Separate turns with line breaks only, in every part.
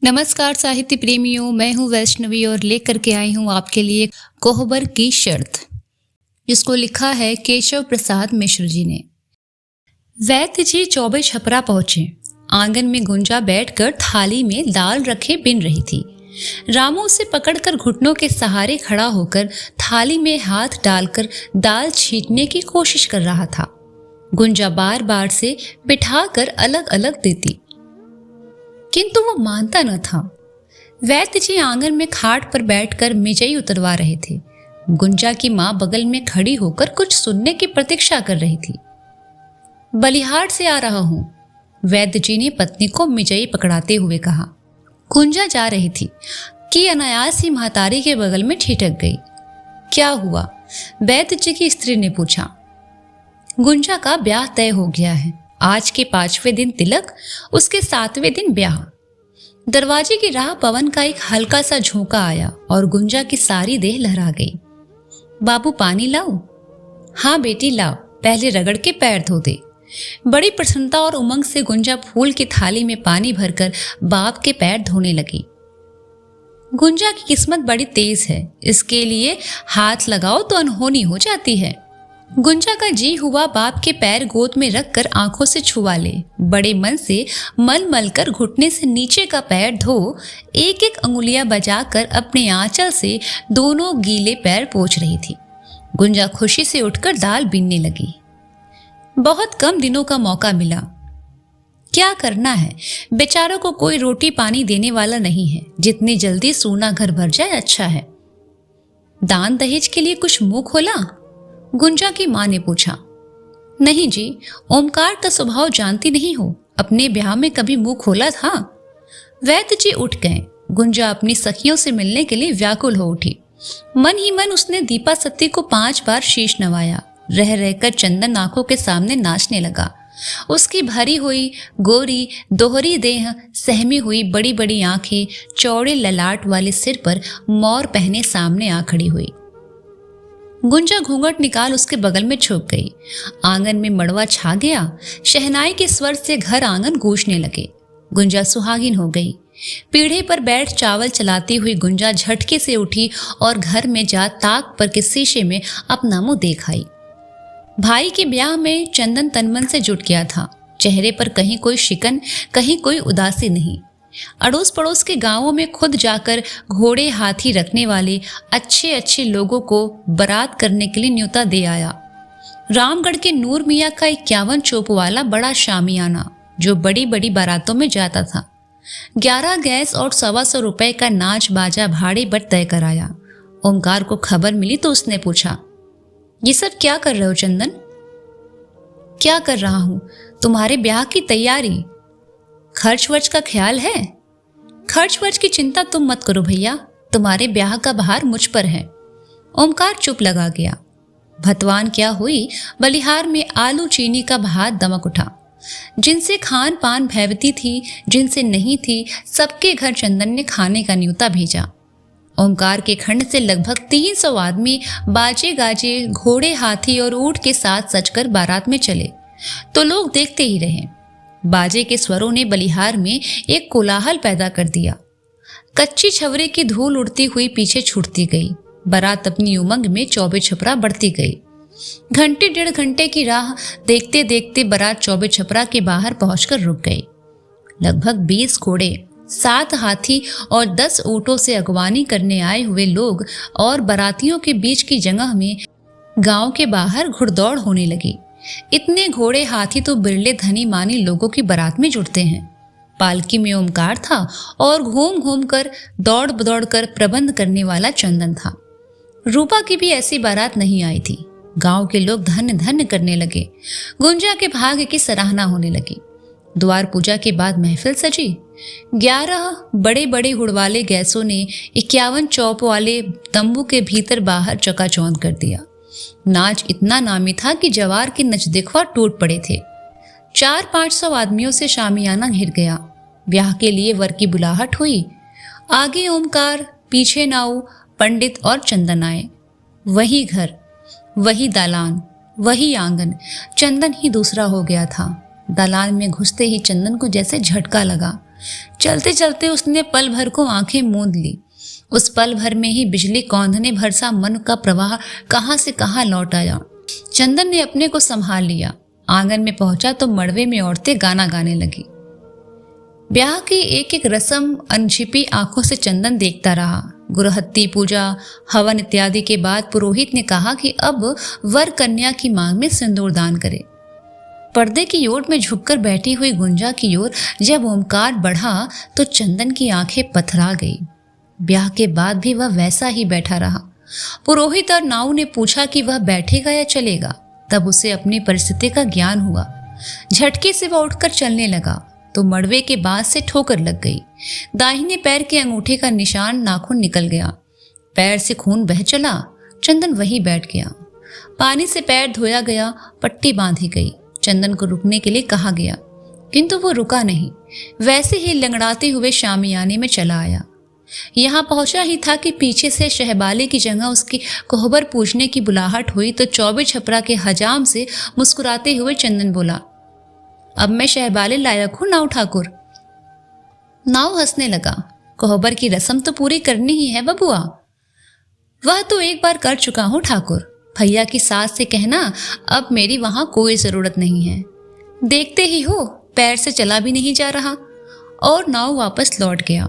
नमस्कार साहित्य प्रेमियों, मैं हूँ वैष्णवी और लेकर के आई हूँ आपके लिए कोहबर की शर्त, जिसको लिखा है केशव प्रसाद मिश्र जी ने। वैद्य जी चौबे छपरा पहुंचे। आंगन में गुंजा बैठकर थाली में दाल रखे बिन रही थी। रामू उसे पकड़कर घुटनों के सहारे खड़ा होकर थाली में हाथ डालकर दाल छींटने की कोशिश कर रहा था। गुंजा बार बार से बिठाकर अलग अलग देती, किंतु वो मानता न था। वैद्य जी आंगन में खाट पर बैठकर मिजई उतरवा रहे थे। गुंजा की मां बगल में खड़ी होकर कुछ सुनने की प्रतीक्षा कर रही थी। बलिहाट से आ रहा हूं, वैद्य जी ने पत्नी को मिजई पकड़ाते हुए कहा। गुंजा जा रही थी कि अनायास ही महतारी के बगल में ठिठक गई। क्या हुआ? वैद्य जी की स्त्री ने पूछा। गुंजा का ब्याह तय हो गया है। आज के 5वें दिन तिलक, उसके 7वें दिन ब्याह। दरवाजे की राह पवन का एक हल्का सा झोंका आया और गुंजा की सारी देह लहरा गई। बाबू पानी लाऊं? हाँ बेटी लाओ, पहले रगड़ के पैर धो दे। बड़ी प्रसन्नता और उमंग से गुंजा फूल की थाली में पानी भरकर बाप के पैर धोने लगी। गुंजा की किस्मत बड़ी तेज है, इसके लिए हाथ लगाओ तो अनहोनी हो जाती है। गुंजा का जी हुआ बाप के पैर गोद में रखकर आंखों से छुआ ले। बड़े मन से मल मल कर घुटने से नीचे का पैर धो, एक एक अंगुलियां बजाकर अपने आंचल से दोनों गीले पैर पोंछ रही थी। गुंजा खुशी से उठकर दाल बीनने लगी। बहुत कम दिनों का मौका मिला। क्या करना है, बेचारों को कोई रोटी पानी देने वाला नहीं है। जितनी जल्दी सूना घर भर जाए अच्छा है। दान दहेज के लिए कुछ मुंह खोला? गुंजा की मां ने पूछा। नहीं जी, ओमकार का स्वभाव जानती नहीं हो, अपने ब्याह में कभी मुंह खोला था? वैद्य जी उठ गए। गुंजा अपनी सखियों से मिलने के लिए व्याकुल हो उठी। मन ही मन उसने दीपा सत्ती को 5 बार शीश नवाया। रह रहकर चंदन आंखों के सामने नाचने लगा। उसकी भरी हुई गोरी दोहरी देह, सहमी हुई बड़ी बड़ी आंखें, चौड़े ललाट वाले सिर पर मोर पहने सामने आ खड़ी हुई। गुंजा घूंघट निकाल उसके बगल में छुप गई। आंगन में मड़वा छा गया। शहनाई के स्वर से घर आंगन गूंजने लगे। गुंजा सुहागिन हो गई। पीढ़े पर बैठ चावल चलाती हुई गुंजा झटके से उठी और घर में जा ताक पर के शीशे में अपना मुंह देख आई। भाई के ब्याह में चंदन तनमन से जुट गया था। चेहरे पर कहीं कोई शिकन, कहीं कोई उदासी नहीं। अड़ोस पड़ोस के गांवों में खुद जाकर घोड़े हाथी रखने वाले अच्छे अच्छे लोगों को बारात करने के लिए न्योता दे आया। रामगढ़ के नूर मियाँ का 51 चोप वाला बड़ा शामियाना, जो बड़ी बड़ी बारातों में जाता था, 11 गैस और 125 रुपए का नाच बाजा भाड़े पर तय कराया। ओमकार को खबर मिली तो उसने पूछा, ये सब क्या कर रहे हो चंदन? क्या कर रहा हूं, तुम्हारे ब्याह की तैयारी। खर्च वर्च का ख्याल है? खर्च वर्च की चिंता तुम मत करो भैया, तुम्हारे ब्याह का भार मुझ पर है। ओमकार चुप लगा गया। भतवान क्या हुई, बलिहार में आलू चीनी का भार दमक उठा। जिनसे खान पान भैवती थी, जिनसे नहीं थी, सबके घर चंदन ने खाने का न्योता भेजा। ओमकार के खंड से लगभग 300 आदमी बाजे गाजे, घोड़े हाथी और ऊंट के साथ सजकर बारात में चले तो लोग देखते ही रहे। बाजे के स्वरों ने बलिहार में एक कोलाहल पैदा कर दिया। कच्ची छवरे की धूल उड़ती हुई पीछे छूटती गई। बारात अपनी उमंग में चौबे छपरा बढ़ती गई। घंटे 1.5 घंटे की राह देखते देखते बारात चौबे छपरा के बाहर पहुंचकर रुक गई। लगभग 20 घोड़े, 7 हाथी और 10 ऊंटों से अगवानी करने आए हुए लोग और बारातियों के बीच की जगह में गांव के बाहर घुड़दौड़ होने लगी। इतने घोड़े हाथी तो बिरले धनी मानी लोगों की बारात में जुटते हैं। पालकी में ओमकार था और घूम घूम कर दौड़ दौड़ कर प्रबंध करने वाला चंदन था। रूपा की भी ऐसी बारात नहीं आई थी। गांव के लोग धन्य धन्य करने लगे। गुंजा के भाग्य की सराहना होने लगी। द्वार पूजा के बाद महफिल सजी। 11 बड़े बड़े हुड़वाले गैसों ने 51 चौप वाले तंबू के भीतर बाहर चकाचौंध कर दिया। नाच इतना नामी था कि जवार के नचदिखवा टूट पड़े थे। 400-500 आदमियों से शामियाना घिर गया। ब्याह के लिए वर की बुलाहट हुई। आगे ओमकार, पीछे नाऊ, पंडित और चंदन आए। वही घर, वही दालान, वही आंगन। चंदन ही दूसरा हो गया था। दालान में घुसते ही चंदन को जैसे झटका लगा। चलते चलते उसने पल भर को आंखें मूंद ली। उस पल भर में ही बिजली कौंधने भर सा मन का प्रवाह कहाँ से कहाँ लौट आया। चंदन ने अपने को संभाल लिया। आंगन में पहुंचा तो मड़वे में औरतें गाना गाने लगी। ब्याह की एक एक रस्म अनछिपी आंखों से चंदन देखता रहा। गुरहत्ती पूजा, हवन इत्यादि के बाद पुरोहित ने कहा कि अब वर कन्या की मांग में सिंदूर दान करे। पर्दे की ओर में झुककर बैठी हुई गुंजा की ओर जब ओमकार बढ़ा तो चंदन की आंखें पथरा गई। ब्याह के बाद भी वह वैसा ही बैठा रहा। पुरोहित और नाऊ ने पूछा कि वह बैठेगा या चलेगा। तब उसे अपनी परिस्थिति का ज्ञान हुआ। झटके से वह उठकर चलने लगा तो मड़वे के बांस से ठोकर लग गई। दाहिने पैर के अंगूठे का निशान नाखून निकल गया। पैर से खून बह चला। चंदन वहीं बैठ गया। पानी से पैर धोया गया, पट्टी बांधी गई। चंदन को रुकने के लिए कहा गया किंतु वो रुका नहीं। वैसे ही लंगड़ाते हुए शामियाने में चला आया। यहाँ पहुंचा ही था कि पीछे से शहबाले की जगह उसकी कोहबर पूछने की बुलाहट हुई तो चौबे छपरा के हजाम से मुस्कुराते हुए चंदन बोला, अब मैं शहबाले लायक हूं नाऊ ठाकुर। नाऊ हंसने लगा। कोहबर की रस्म तो पूरी करनी ही है बबुआ। वह तो एक बार कर चुका हूं ठाकुर। भैया की सास से कहना अब मेरी वहां कोई जरूरत नहीं है। देखते ही हो पैर से चला भी नहीं जा रहा। और नाव वापस लौट गया।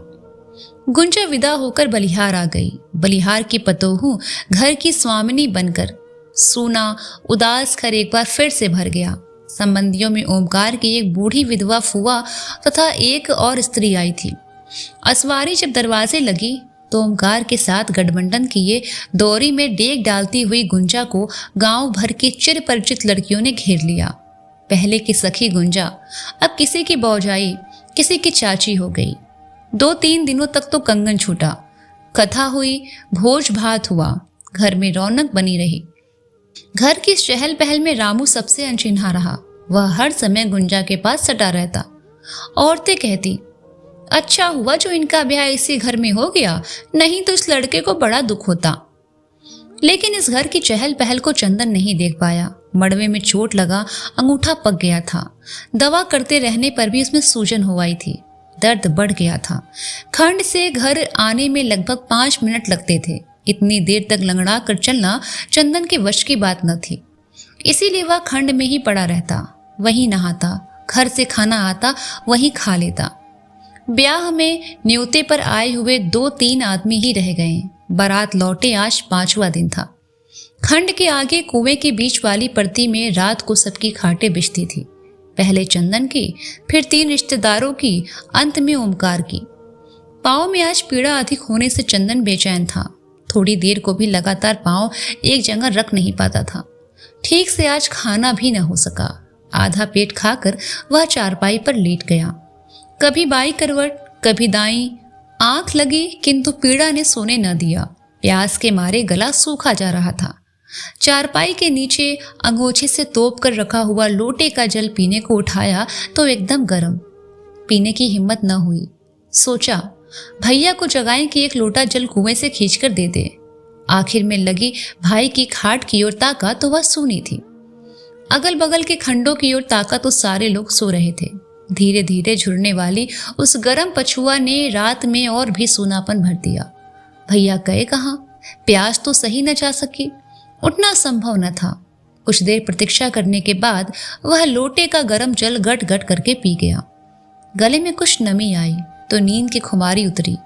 गुंजा विदा होकर बलिहार आ गई। बलिहार की पतोहू घर की स्वामिनी बनकर सूना उदास घर एक बार फिर से भर गया। संबंधियों में ओमकार की एक बूढ़ी विधवा फुआ तथा एक और स्त्री आई थी। असवारी जब दरवाजे लगी तो ओमकार के साथ गठबंधन किए दौरी में डेग डालती हुई गुंजा को गांव भर की चिर परिचित लड़कियों ने घेर लिया। पहले की सखी गुंजा अब किसी की बौजाई, किसी की चाची हो गई। 2-3 दिनों तक तो कंगन छूटा। कथा हुई, भोज भात हुआ। घर में रौनक बनी रही। घर की चहल पहल में रामू सबसे अनचिन्हा रहा। वह हर समय गुंजा के पास सटा रहता। औरतें कहती, अच्छा हुआ जो इनका ब्याह इसी घर में हो गया, नहीं तो इस लड़के को बड़ा दुख होता। लेकिन इस घर की चहल पहल को चंदन नहीं देख पाया। मड़वे में चोट लगा, अंगूठा पक गया था। दवा करते रहने पर भी उसमें सूजन हो आई थी। दर्द बढ़ गया था। खंड से घर आने में लगभग 5 मिनट लगते थे। इतनी देर तक लंगड़ा कर चलना चंदन के वश की बात न थी। इसीलिए वह खंड में ही पड़ा रहता, वहीं नहाता, घर से खाना आता वहीं खा लेता। ब्याह में न्योते पर आए हुए 2-3 आदमी ही रह गए। बारात लौटे आज 5वां दिन था। खंड के आगे कुएं के बीच वाली परती में रात को सबकी खाटें बिछती थी। पहले चंदन की, फिर 3 रिश्तेदारों की, अंत में ओमकार की। पाँव में आज पीड़ा अधिक होने से चंदन बेचैन था। थोड़ी देर को भी लगातार पाँव एक जगह रख नहीं पाता था। ठीक से आज खाना भी न हो सका। आधा पेट खाकर वह चारपाई पर लेट गया। कभी बाई करवट, कभी दाई। आंख लगी किंतु पीड़ा ने सोने न दिया। प्यास के मारे गला सूखा जा रहा था। चारपाई के नीचे अंगोछे से तोप कर रखा हुआ लोटे का जल पीने को उठाया तो एकदम गर्म। पीने की हिम्मत न हुई। सोचा भैया को जगाएं कि एक लोटा जल कुएं से खींचकर दे दे। आखिर में लगी भाई की खाट की ओर ताका तो वह सूनी थी। अगल बगल के खंडों की ओर ताका तो सारे लोग सो रहे थे। धीरे धीरे झुरने वाली उस गर्म पछुआ ने रात में और भी सूनापन भर दिया। भैया गए कहाँ? प्यास तो सही न जा सकी। उठना संभव न था। कुछ देर प्रतीक्षा करने के बाद वह लोटे का गर्म जल गट गट करके पी गया। गले में कुछ नमी आई तो नींद की खुमारी उतरी।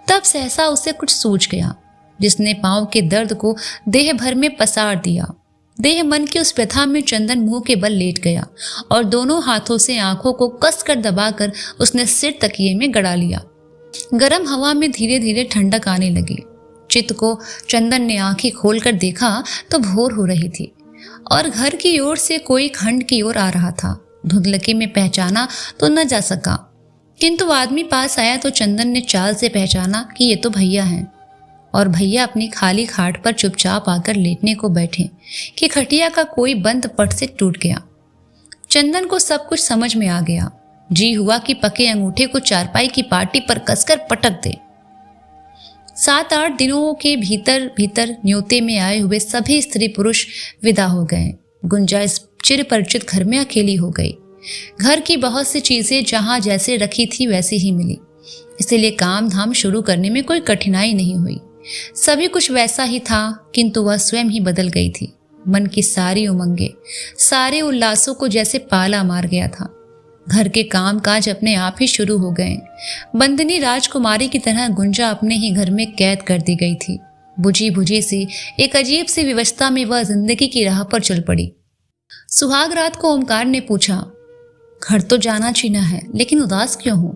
तब सहसा उसे कुछ सूझ गया जिसने पांव के दर्द को देह भर में पसार दिया। देह मन की उस व्यथा में चंदन मुंह के बल लेट गया और दोनों हाथों से आंखों को कसकर दबाकर उसने सिर तकिए में गड़ा लिया। गर्म हवा में धीरे धीरे ठंडक आने लगी। चित्त को चंदन ने आंखें खोलकर देखा तो भोर हो रही थी और घर की ओर से कोई खंड की ओर आ रहा था। धुंधलकी में पहचाना तो न जा सका, किंतु आदमी पास आया तो चंदन ने चाल से पहचाना कि ये तो भैया हैं। और भैया अपनी खाली खाट पर चुपचाप आकर लेटने को बैठे कि खटिया का कोई बंद पट से टूट गया। चंदन को सब कुछ समझ में आ गया। जी हुआ कि पके अंगूठे को चारपाई की पाटी पर कसकर पटक दे। 7-8 दिनों के भीतर न्योते में आए हुए सभी स्त्री पुरुष विदा हो गए। गुंजा इस चिर परिचित घर में अकेली हो गई। घर की बहुत सी चीजें जहां जैसे रखी थी वैसे ही मिली, इसीलिए काम धाम शुरू करने में कोई कठिनाई नहीं हुई। सभी कुछ वैसा ही था, किंतु वह स्वयं ही बदल गई थी। मन की सारी उमंगें, सारे उल्लासों को जैसे पाला मार गया था। घर के काम काज अपने आप ही शुरू हो गए। बंदनी राजकुमारी की तरह गुंजा अपने ही घर में कैद कर दी गई थी। बुझी बुझी सी एक अजीब सी व्यवस्था में वह जिंदगी की राह पर चल पड़ी। सुहाग रात को ओमकार ने पूछा, घर तो जाना चीना है, लेकिन उदास क्यों हो?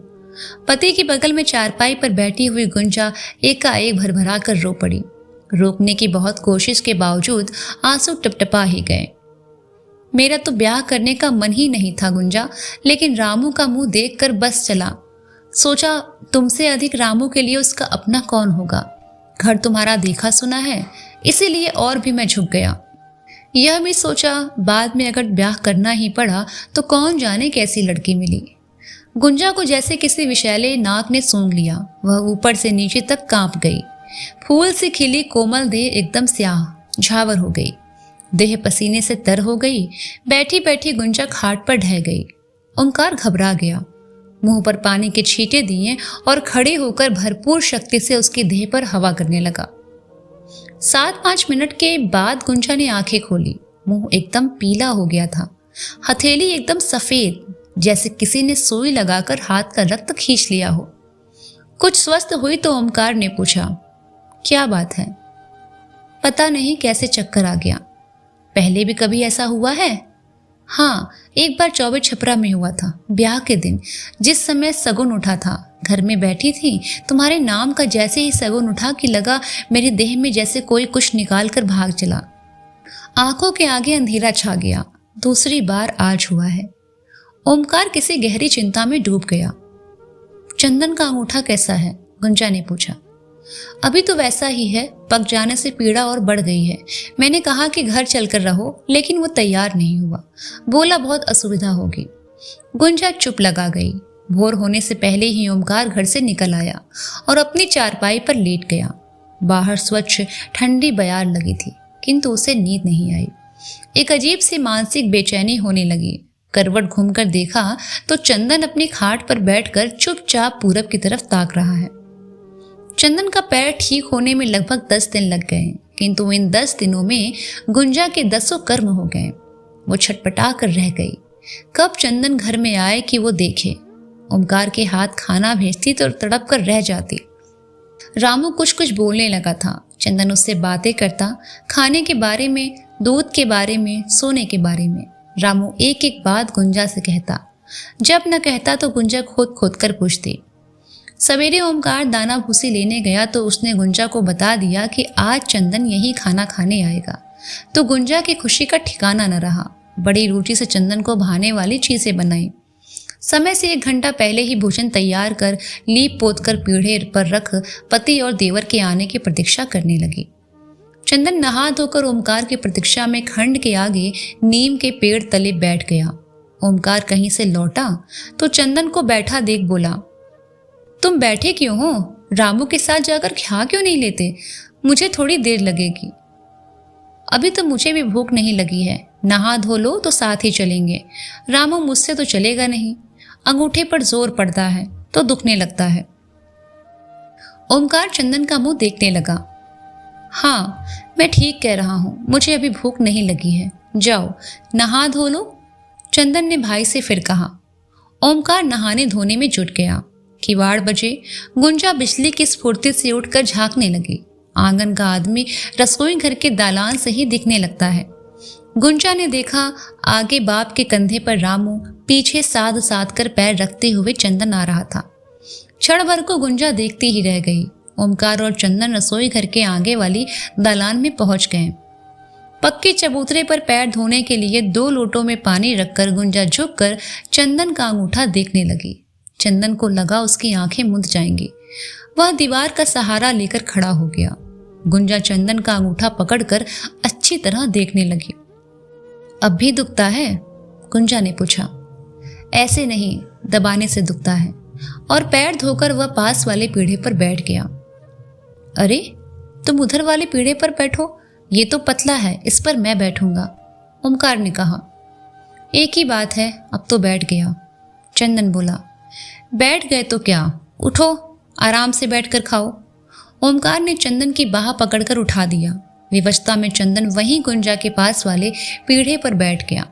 पति के बगल में चारपाई पर बैठी हुई गुंजा एकाएक भरभरा कर रो पड़ी। रोकने की बहुत कोशिश के बावजूद आंसू टपटपा ही गए। मेरा तो ब्याह करने का मन ही नहीं था गुंजा, लेकिन रामू का मुंह देखकर बस चला। सोचा तुमसे अधिक रामू के लिए उसका अपना कौन होगा। घर तुम्हारा देखा सुना है, इसीलिए और भी मैं झुक गया। यह भी सोचा बाद में अगर ब्याह करना ही पड़ा तो कौन जाने कैसी लड़की मिली। गुंजा को जैसे किसी विषैले नाक ने सूंघ लिया। वह ऊपर से नीचे तक कांप गई। फूल से खिली कोमल देह एकदम स्याह झावर हो गई। देह पसीने से तर हो गई। बैठी बैठी गुंजा खाट पर ढह गई। ओमकार घबरा गया, मुंह पर पानी के छींटे दिए और खड़े होकर भरपूर शक्ति से उसकी देह पर हवा करने लगा। 7-5 मिनट के बाद गुंजा ने आंखें खोली। मुंह एकदम पीला हो गया था, हथेली एकदम सफेद, जैसे किसी ने सुई लगाकर हाथ का रक्त खींच लिया हो। कुछ स्वस्थ हुई तो ओमकार ने पूछा, क्या बात है? पता नहीं कैसे चक्कर आ गया। पहले भी कभी ऐसा हुआ है? हाँ, एक बार चौबे छपरा में हुआ था, ब्याह के दिन, जिस समय सगुन उठा था। घर में बैठी थी, तुम्हारे नाम का जैसे ही सगुन उठा कि लगा मेरे देह में जैसे कोई कुछ निकाल कर भाग चला। आंखों के आगे अंधेरा छा गया। दूसरी बार आज हुआ है। ओमकार किसी गहरी चिंता में डूब गया। चंदन का अंगूठा कैसा है? गुंजा ने पूछा। अभी तो वैसा ही है, पक जाने से पीड़ा और बढ़ गई है। मैंने कहा कि घर चलकर रहो, लेकिन वो तैयार नहीं हुआ। बोला बहुत असुविधा होगी। गुंजा चुप लगा गई। भोर होने से पहले ही ओमकार घर से निकल आया और अपनी चारपाई पर लेट गया। बाहर स्वच्छ ठंडी बयार लगी थी, किंतु उसे नींद नहीं आई। एक अजीब सी मानसिक बेचैनी होने लगी। करवट घूमकर देखा तो चंदन अपनी खाट पर बैठकर चुपचाप पूरब की तरफ ताक रहा है। चंदन का पैर ठीक होने में लगभग 10 दिन लग गए, किंतु इन 10 दिनों में गुंजा के 10 कर्म हो गए। वो छटपटा कर रह गई। कब चंदन घर में आए कि वो देखे। ओमकार के हाथ खाना भेजती तो तड़प कर रह जाती। रामू कुछ कुछ बोलने लगा था। चंदन उससे बातें करता, खाने के बारे में, दूध के बारे में, सोने के बारे में। रामू एक एक बात गुंजा से कहता। जब न कहता तो गुंजा खोद खोद कर पूछती। सवेरे ओमकार दाना भूसी लेने गया तो उसने गुंजा को बता दिया कि आज चंदन यही खाना खाने आएगा। तो गुंजा की खुशी का ठिकाना न रहा। बड़ी रुचि से चंदन को भाने वाली चीजें बनाई। समय से 1 घंटा पहले ही भोजन तैयार कर लीप पोत कर पीढ़े पर रख पति और देवर के आने की प्रतीक्षा करने लगी। चंदन नहा धोकर ओमकार की प्रतीक्षा में खंड के आगे नीम के पेड़ तले बैठ गया। ओमकार कहीं से लौटा तो चंदन को बैठा देख बोला, तुम बैठे क्यों हो? रामू के साथ जाकर खा क्यों नहीं लेते? मुझे थोड़ी देर लगेगी। अभी तो मुझे भी भूख नहीं लगी है। नहा धो लो तो साथ ही चलेंगे। रामू मुझसे तो चलेगा नहीं। अंगूठे पर जोर पड़ता है तो दुखने लगता है। ओमकार चंदन का मुंह देखने लगा। हाँ, मैं ठीक कह रहा हूं, मुझे अभी भूख नहीं लगी है। जाओ नहा धो लो। चंदन ने भाई से फिर कहा। ओमकार नहाने धोने में जुट गया। किवाड़ बजे। गुंजा बिजली की स्फूर्ति से उठकर झांकने लगी। आंगन का आदमी रसोई घर के दालान से ही दिखने लगता है। गुंजा ने देखा आगे बाप के कंधे पर रामू, पीछे साध साध कर पैर रखते हुए चंदन आ रहा था। क्षण भर को गुंजा देखती ही रह गई। ओमकार और चंदन रसोई घर के आगे वाली दालान में पहुंच गए। पक्के चबूतरे पर पैर धोने के लिए 2 लोटों में पानी रखकर गुंजा झुककर चंदन का अंगूठा देखने लगी। चंदन को लगा उसकी आंखें मुंद जाएंगी। वह दीवार का सहारा लेकर खड़ा हो गया। गुंजा चंदन का अंगूठा पकड़कर अच्छी तरह देखने लगी। अब भी दुखता है? गुंजा ने पूछा। ऐसे नहीं, दबाने से दुखता है। और पैर धोकर वह पास वाले पीढ़े पर बैठ गया। अरे, तुम उधर वाले पीढ़े पर बैठो, ये तो पतला है, इस पर मैं बैठूंगा, ओमकार ने कहा। एक ही बात है, अब तो बैठ गया। चंदन बोला, बैठ गए तो क्या, उठो, आराम से बैठकर खाओ। ओमकार ने चंदन की बाह पकड़कर उठा दिया। विवशता में चंदन वहीं गुंजा के पास वाले पीढ़े पर बैठ गया।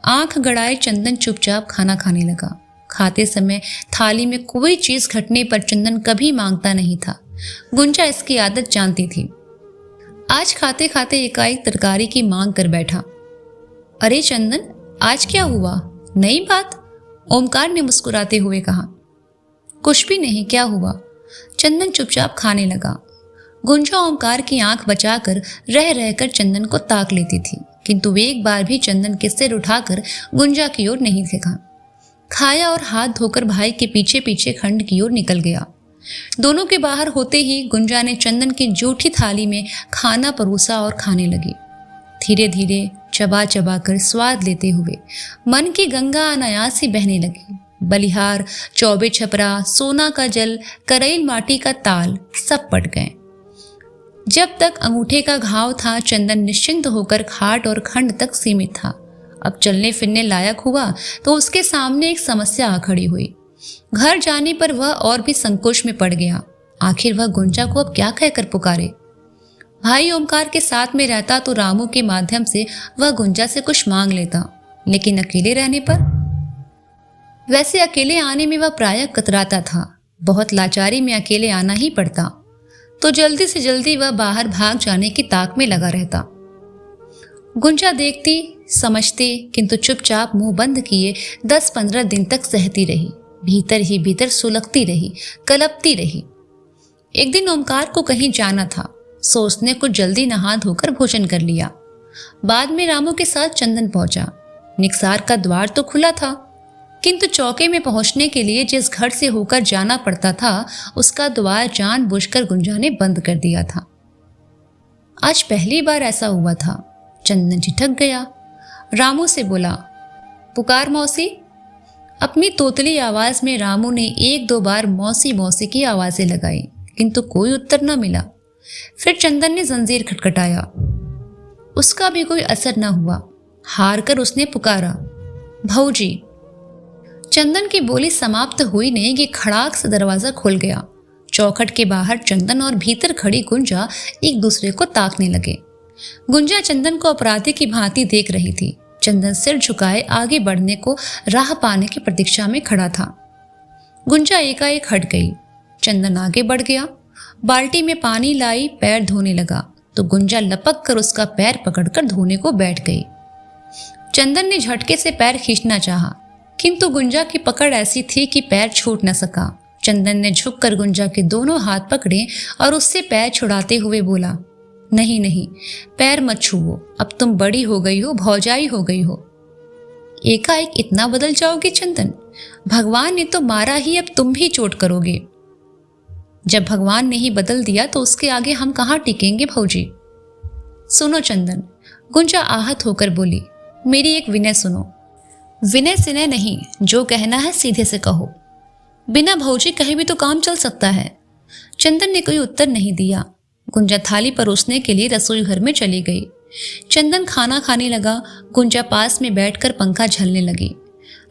आंख गड़ाए चंदन चुपचाप खाना खाने लगा। खाते समय थाली में कोई चीज घटने पर चंदन कभी मांगता नहीं था। गुंजा इसकी आदत जानती थी। आज खाते खाते एकाएक तरकारी की मांग कर बैठा। अरे चंदन, आज क्या हुआ, नई बात? ओमकार ने मुस्कुराते हुए कहा। कुछ भी नहीं, क्या हुआ? चंदन चुपचाप खाने लगा। गुंजा ओमकार की आंख बचाकर रह रहकर चंदन को ताक लेती थी, किंतु एक बार भी चंदन के सिर उठाकर गुंजा की ओर नहीं देखा। खाया और हाथ धोकर भाई के पीछे पीछे खंड की ओर निकल गया। दोनों के बाहर होते ही गुंजा ने चंदन की जूठी थाली में खाना परोसा और खाने लगी। धीरे धीरे चबा चबा कर स्वाद लेते हुए मन की गंगा अनायास ही बहने लगी। बलिहार, चौबे छपरा, सोना का जल, करैल माटी का ताल सब पट गए। जब तक अंगूठे का घाव था, चंदन निश्चिंत होकर खाट और खंड तक सीमित था। अब चलने फिरने लायक हुआ तो उसके सामने एक समस्या आ खड़ी हुई। घर जाने पर वह और भी संकोच में पड़ गया। आखिर वह गुंजा को अब क्या कहकर पुकारे? भाई ओमकार के साथ में रहता तो रामू के माध्यम से वह गुंजा से कुछ मांग लेता, लेकिन अकेले रहने पर? वैसे अकेले आने में वह प्रायः कतराता था। बहुत लाचारी में अकेले आना ही पड़ता, तो जल्दी से जल्दी वह बाहर भाग जाने की ताक में लगा रहता। गुंजा देखती, समझती, किंतु चुपचाप मुंह बंद किए 10-15 दिन तक सहती रही। भीतर ही भीतर सुलगती रही, कलपती रही। एक दिन ओमकार को कहीं जाना था, सो उसने कुछ जल्दी नहा धोकर भोजन कर लिया। बाद में रामू के साथ चंदन पहुंचा। निकसार का द्वार तो खुला था, किंतु चौके में पहुंचने के लिए जिस घर से होकर जाना पड़ता था, उसका द्वार जानबूझकर गुंजा ने बंद कर दिया था। आज पहली बार ऐसा हुआ था। चंदन झिठक गया। रामू से बोला, पुकार मौसी। अपनी तोतली आवाज में रामू ने 1-2 बार मौसी मौसी की आवाजें लगाई, किंतु कोई उत्तर न मिला। फिर चंदन ने जंजीर खटखटाया। उसका भी कोई असर न हुआ। हार कर उसने पुकारा, भौजी। चंदन की बोली समाप्त हुई नहीं कि खड़ाक से दरवाजा खुल गया। चौखट के बाहर चंदन और भीतर खड़ी गुंजा एक दूसरे को ताकने लगे। गुंजा चंदन को अपराधी की भांति देख रही थी। चंदन सिर झुकाए आगे बढ़ने को राह पाने की प्रतीक्षा में खड़ा था। गुंजा एकाएक हट गई। चंदन आगे बढ़ गया, बाल्टी में पानी लाई, पैर धोने लगा तो गुंजा लपक कर उसका पैर पकड़कर धोने को बैठ गई। चंदन ने झटके से पैर खींचना चाहा, किंतु गुंजा की पकड़ ऐसी थी कि पैर छूट न सका। चंदन ने झुककर गुंजा के दोनों हाथ पकड़े और उससे पैर छुड़ाते हुए बोला, नहीं नहीं, पैर मत छुओ, अब तुम बड़ी हो गई हो, भौजाई हो गई हो। एकाएक इतना बदल जाओगे चंदन? भगवान ने तो मारा ही, अब तुम भी चोट करोगे। जब भगवान ने ही बदल दिया तो उसके आगे हम कहाँ टिकेंगे भौजी? सुनो चंदन, गुंजा आहत होकर बोली, मेरी एक विनय सुनो। विनय सिनय नहीं, जो कहना है सीधे से कहो। बिना भौजी कहे भी तो काम चल सकता है। चंदन ने कोई उत्तर नहीं दिया। गुंजा थाली परोसने के लिए रसोई घर में चली गई। चंदन खाना खाने लगा। गुंजा पास में बैठकर पंखा झलने लगी।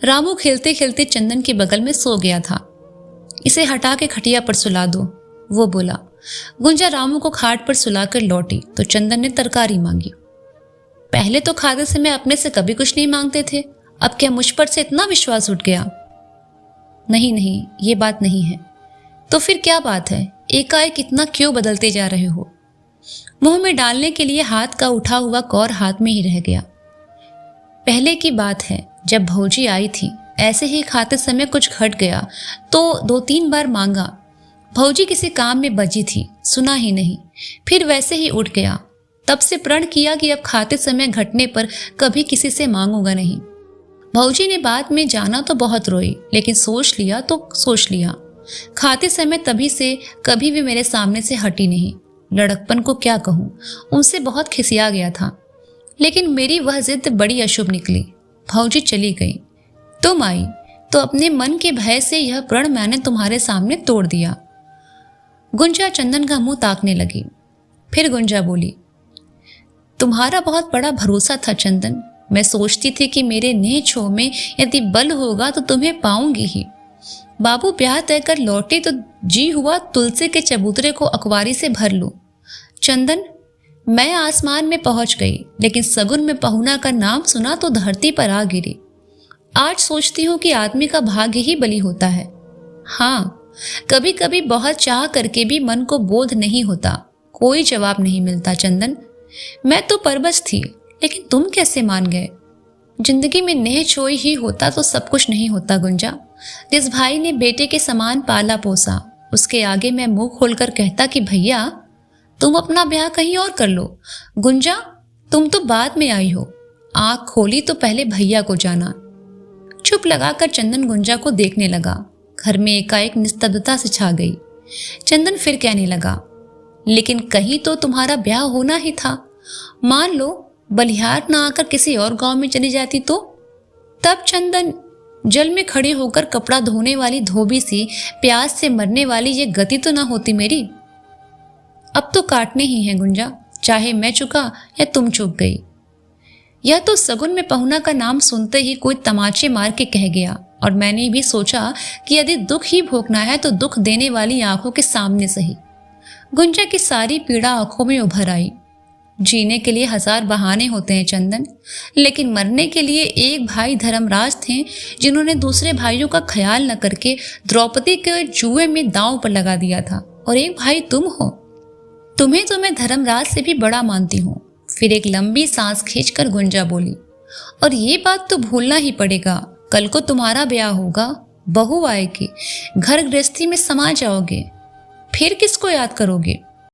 रामू खेलते खेलते चंदन के बगल में सो गया था। इसे हटा के खटिया पर सुला दो, वो बोला। गुंजा रामू को खाट पर सुलाकर लौटी तो चंदन ने तरकारी मांगी। पहले तो खाते समय अपने से कभी कुछ नहीं मांगते थे, अब क्या मुझ पर से इतना विश्वास उठ गया? नहीं नहीं, ये बात नहीं है। तो फिर क्या बात है? एकाएक इतना क्यों बदलते जा रहे हो? मुंह में डालने के लिए हाथ का उठा हुआ कौर हाथ में ही रह गया। पहले की बात है, जब भौजी आई थी, ऐसे ही खाते समय कुछ घट गया तो 2-3 बार मांगा। भौजी किसी काम में बजी थी, सुना ही नहीं, फिर वैसे ही उठ गया। तब से प्रण किया कि अब खाते समय घटने पर कभी किसी से मांगूंगा नहीं। भौजी ने बाद में जाना तो बहुत रोई, लेकिन सोच लिया तो सोच लिया। खाते समय तभी से कभी भी मेरे सामने से हटी नहीं। लड़कपन को क्या कहूँ, उनसे बहुत खिसिया गया था, लेकिन मेरी वह जिद बड़ी अशुभ निकली। भौजी चली गई, तुम आई तो अपने मन के भय से यह प्रण मैंने तुम्हारे सामने तोड़ दिया। गुंजा चंदन का मुंह ताकने लगी। फिर गुंजा बोली, तुम्हारा बहुत बड़ा भरोसा था चंदन, मैं सोचती थी कि मेरे नेह छो में यदि बल होगा तो तुम्हें पाऊंगी ही। बाबू ब्याह तय कर लौटे तो जी हुआ तुलसी के चबूतरे को अखबारी से भर लूं। चंदन, मैं आसमान में पहुंच गई, लेकिन सगुन में पहुना का नाम सुना तो धरती पर आ गिरी। आज सोचती हूँ कि आदमी का भाग्य ही बली होता है। हाँ, कभी कभी बहुत चाह करके भी मन को बोध नहीं होता, कोई जवाब नहीं मिलता। चंदन, मैं तो परबस थी, लेकिन तुम कैसे मान गए? जिंदगी में नेह छोई ही होता तो सब कुछ नहीं होता गुंजा। जिस भाई ने बेटे के समान पाला पोसा, उसके आगे मैं मुंह खोलकर कहता कि भैया तुम अपना ब्याह कहीं और कर लो। गुंजा, तुम तो बाद में आई हो, आंख खोली तो पहले भैया को जाना। चुप लगाकर चंदन गुंजा को देखने लगा। घर में एकाएक निस्तब्धता से छा गई। चंदन फिर कहने लगा, लेकिन कहीं तो तुम्हारा ब्याह होना ही था। मान लो बलिहार ना आकर किसी और गांव में चली जाती तो? तब चंदन, जल में खड़े होकर कपड़ा धोने वाली धोबी सी प्यास से मरने वाली ये गति तो ना होती मेरी। अब तो काटने ही हैं गुंजा, चाहे मैं चुका या तुम चुक गई। यह तो सगुन में पहुना का नाम सुनते ही कोई तमाचे मार के कह गया, और मैंने भी सोचा कि यदि दुख ही भोगना है तो दुख देने वाली आंखों के सामने सही। गुंजा की सारी पीड़ा आंखों में उभर आई। जीने के लिए 1000 बहाने होते हैं चंदन, लेकिन मरने के लिए एक भाई धर्मराज थे जिन्होंने दूसरे भाइयों का ख्याल न करके द्रौपदी के जुए में दांव पर लगा दिया था। और एक भाई तुम हो। तुम्हें तो मैं धर्मराज से भी बड़ा मानती हूँ। फिर एक लंबी सांस खींचकर गुंजा बोली, और ये बात तो भूलना ही पड़ेगा, कल को तुम्हारा ब्याह होगा, बहू आएगी, घर गृहस्थी में समा जाओगे, फिर किसको याद करोगे?